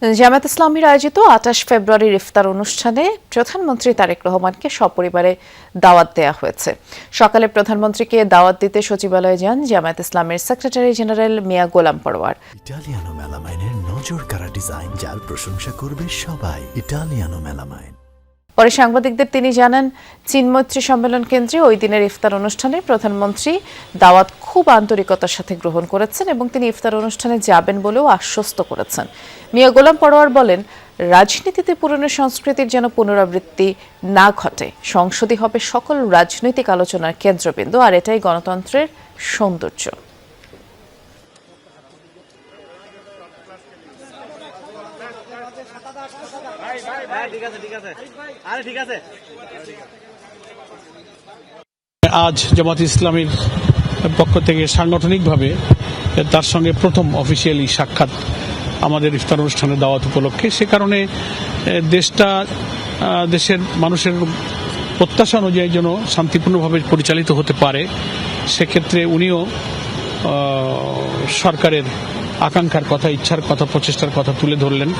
জামায়াত ইসলামীর আয়োজিত ২৮ ফেব্রুয়ারির ইফতার অনুষ্ঠানে প্রধানমন্ত্রী তারেক রহমানকে সপরিবারে দাওয়াত দেয়া হয়েছে। সকালে প্রধানমন্ত্রীকে দাওয়াত দিতে সচিবালয়ে যান জামায়াত ইসলামের সেক্রেটারি জেনারেল মিয়া গোলাম পরোয়ার। ইটালিয়ানো মেলামাইনের নজর কাড়া ডিজাইন, যার প্রশংসা করবে সবাই। Italiano melamine. পরে সাংবাদিকদের তিনি জানান, চীন মৈত্রী সম্মেলন কেন্দ্রে ওই দিনের ইফতার অনুষ্ঠানে প্রধানমন্ত্রী দাওয়াত খুব আন্তরিকতার সাথে গ্রহণ করেছেন এবং তিনি ইফতার অনুষ্ঠানে যাবেন বলেও আশ্বস্ত করেছেন। মিয়া গোলাম পরোয়ার বলেন, রাজনীতিতে পুরনো সংস্কৃতির যেন পুনরাবৃত্তি না ঘটে। সংসদই হবে সকল রাজনৈতিক আলোচনার কেন্দ্রবিন্দু, আর এটাই গণতন্ত্রের সৌন্দর্য। আজ জামায়াত ইসলামীর পক্ষ থেকে সাংগঠনিকভাবে তার সঙ্গে প্রথম অফিসিয়ালি সাক্ষাৎ আমাদের ইফতার অনুষ্ঠানের দাওয়াত উপলক্ষে। সে কারণে দেশের মানুষের প্রত্যাশা অনুযায়ী যেন শান্তিপূর্ণভাবে পরিচালিত হতে পারে, সেক্ষেত্রে উনিও সরকারের আকাঙ্ক্ষার কথা, ইচ্ছার কথা, প্রচেষ্টার কথা তুলে ধরলেন।